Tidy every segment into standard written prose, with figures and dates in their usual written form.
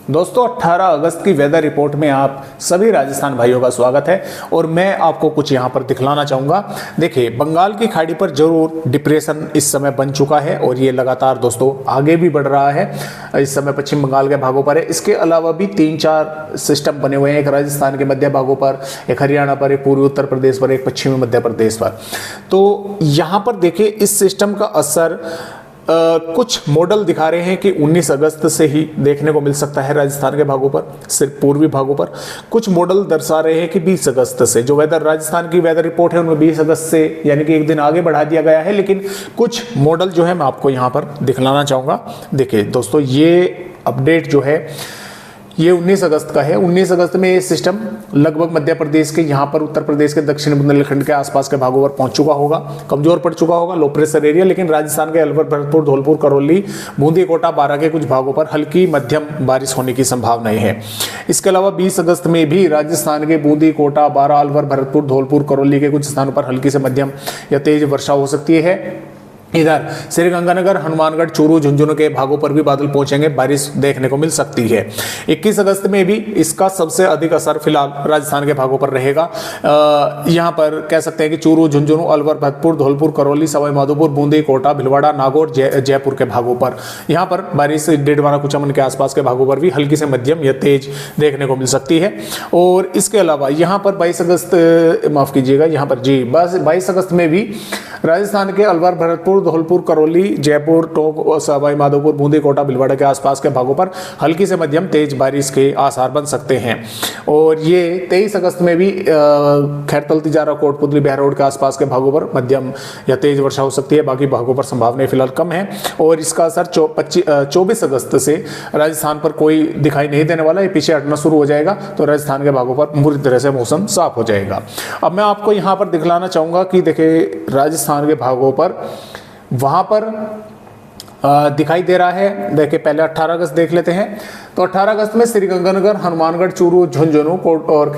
दोस्तों 18 अगस्त की weather report में आप सभी राजस्थान भाइयों का स्वागत है और मैं आपको कुछ यहाँ पर दिखलाना चाहूँगा। देखिए, बंगाल की खाड़ी पर जरूर डिप्रेशन इस समय बन चुका है और ये लगातार दोस्तों आगे भी बढ़ रहा है। इस समय पश्चिम बंगाल के भागों पर है। इसके अलावा भी 3-4 सिस्टम बने हुए हैं, एक राजस्थान के मध्य भागों पर, एक हरियाणा पर, एक पूर्वी उत्तर प्रदेश पर, एक पश्चिमी मध्य प्रदेश पर। तो यहाँ पर देखिए, इस सिस्टम का असर कुछ मॉडल दिखा रहे हैं कि 19 अगस्त से ही देखने को मिल सकता है राजस्थान के भागों पर, सिर्फ पूर्वी भागों पर। कुछ मॉडल दर्शा रहे हैं कि 20 अगस्त से, जो वेदर राजस्थान की वेदर रिपोर्ट है उनमें 20 अगस्त से यानी कि एक दिन आगे बढ़ा दिया गया है। लेकिन कुछ मॉडल जो है मैं आपको यहाँ पर दिखलाना चाहूँगा। देखिए दोस्तों, ये अपडेट जो है ये 19 अगस्त का है। 19 अगस्त में ये सिस्टम लगभग मध्य प्रदेश के यहाँ पर, उत्तर प्रदेश के दक्षिण बुंदेलखंड के आसपास के भागों पर पहुंच चुका होगा, कमजोर पड़ चुका होगा, लो प्रेशर एरिया। लेकिन राजस्थान के अलवर, भरतपुर, धौलपुर, करौली, बूंदी, कोटा, बारां के कुछ भागों पर हल्की मध्यम बारिश होने की संभावनाएं है। इसके अलावा 20 अगस्त में भी राजस्थान के बूंदी, कोटा, बारां, अलवर, भरतपुर, धौलपुर, करौली के कुछ स्थानों पर हल्की से मध्यम या तेज वर्षा हो सकती है। इधर श्रीगंगानगर, हनुमानगढ़, चूरू, झुंझुनू के भागों पर भी बादल पहुंचेंगे, बारिश देखने को मिल सकती है। 21 अगस्त में भी इसका सबसे अधिक असर फिलहाल राजस्थान के भागों पर रहेगा। यहां पर कह सकते हैं कि चूरू, झुंझुनू, अलवर, भरतपुर, धौलपुर, करौली, सवाई माधोपुर, बूंदी, कोटा, भीलवाड़ा, नागौर, जयपुर के भागों पर यहां पर बारिश डेडवाना, कुचामन के आसपास के भागों पर भी हल्की से मध्यम या तेज देखने को मिल सकती है। और इसके अलावा यहां पर 22 अगस्त, माफ कीजिएगा, यहां पर जी 22 अगस्त में भी राजस्थान के अलवर, भरतपुर, धौलपुर, करौली, जयपुर, टोंक, सवाई माधोपुर, बूंदी, कोटा, भीलवाड़ा के आसपास के भागों पर हल्की से मध्यम तेज बारिश के आसार बन सकते हैं। और ये 23 अगस्त में भी खैरतल, तिजारा, कोटपुतली, बहरोड के आसपास के भागों पर मध्यम या तेज वर्षा हो सकती है। बाकी भागों पर संभावनाएं फिलहाल कम है और इसका असर 24 अगस्त से राजस्थान पर कोई दिखाई नहीं देने वाला है। पीछे हटना शुरू हो जाएगा तो राजस्थान के भागों पर पूरी तरह से मौसम साफ हो जाएगा। अब मैं आपको यहाँ पर दिखलाना चाहूँगा कि देखिए, राजस्थान के भागों पर वहाँ पर दिखाई दे रहा है। देखिए, पहले 18 अगस्त देख लेते हैं। तो 18 अगस्त में श्रीगंगानगर, हनुमानगढ़, चूरू, झुंझुनू और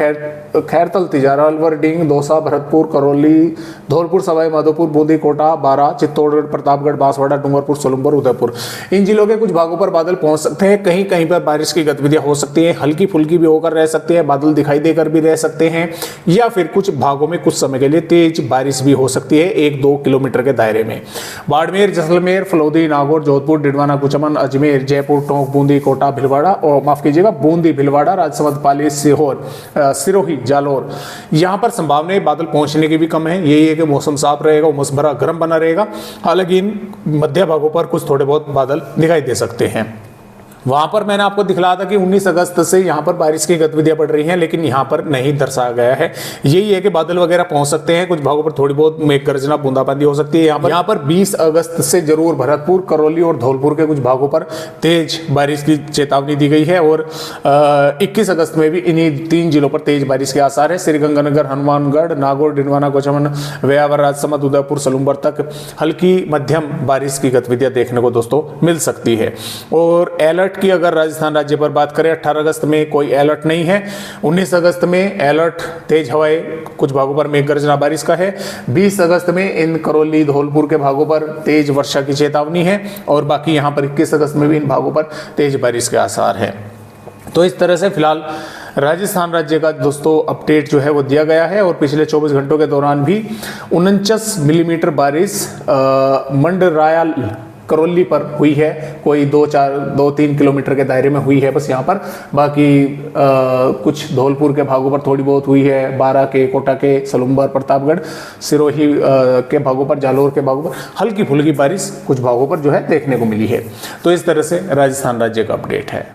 खैरतल, तिजारा, अलवर, डींग, दौसा, भरतपुर, करौली, धौलपुर, सवाई माधोपुर, बूंदी, कोटा, बारां, चित्तौड़गढ़, प्रतापगढ़, बांसवाड़ा, डूंगरपुर, सोलंबर, उदयपुर, इन जिलों के कुछ भागों पर बादल पहुंच सकते हैं। कहीं कहीं पर बारिश की गतिविधियां हो सकती हैं, हल्की फुल्की भी होकर रह सकती है, बादल दिखाई देकर भी रह सकते हैं, या फिर कुछ भागों में कुछ समय के लिए तेज बारिश भी हो सकती है 1-2 किलोमीटर के दायरे में। बाड़मेर, जैसलमेर, फलौदी, नागौर, जोधपुर, डिडवाना, कुचामन, अजमेर, जयपुर, टोंक, बूंदी, कोटा, भीलवाड़ा, और माफ कीजिएगा, बूंदी, भीलवाड़ा, राजसमंद, पाली, सीहोर, सिरोही, जालौर, यहां पर संभावनाएं बादल पहुंचने की भी कम है। यही है कि मौसम साफ रहेगा, उमस भरा गर्म बना रहेगा। हालांकि इन मध्य भागों पर कुछ थोड़े बहुत बादल दिखाई दे सकते हैं। वहां पर मैंने आपको दिखलाया था कि 19 अगस्त से यहां पर बारिश की गतिविधियां बढ़ रही हैं, लेकिन यहां पर नहीं दर्शाया गया है। यही है कि बादल वगैरह पहुंच सकते हैं, कुछ भागों पर थोड़ी बहुत मेघ गर्जना, बूंदाबांदी हो सकती है। यहां पर 20 अगस्त से जरूर भरतपुर, करौली और धौलपुर के कुछ भागों पर तेज बारिश की चेतावनी दी गई है। और 21 अगस्त में भी इन्हीं 3 जिलों पर तेज बारिश के आसार है। श्रीगंगानगर, हनुमानगढ़, नागौर, डिंडवाना, कोचामन, व्यावर, राजसमंद, उदयपुर, सोलंबर तक हल्की मध्यम बारिश की गतिविधियां देखने को दोस्तों मिल सकती है। और अलर्ट की अगर राजस्थान राज्य पर बात करें, 18 अगस्त में कोई अलर्ट नहीं है। 19 अगस्त में अलर्ट तेज हवाएं, कुछ भागों पर मेघ गर्जना बारिश का है। 20 अगस्त में इन करौली, धौलपुर के भागों पर तेज वर्षा की चेतावनी है। और बाकी यहां पर 21 अगस्त में भी इन भागों पर तेज बारिश के आसार है। तो इस तरह से फिलहाल राजस्थान राज्य का दोस्तों अपडेट जो है वो दिया गया है। और पिछले 24 घंटों के दौरान भी 49 मिलीमीटर बारिश मंडरायल, करौली पर हुई है। कोई 2-3 किलोमीटर के दायरे में हुई है बस यहाँ पर। बाकी कुछ धौलपुर के भागों पर थोड़ी बहुत हुई है, बारां के, कोटा के, सोलंबर, प्रतापगढ़, सिरोही के भागों पर, जालौर के भागों पर हल्की फुल्की बारिश कुछ भागों पर जो है देखने को मिली है। तो इस तरह से राजस्थान राज्य का अपडेट है।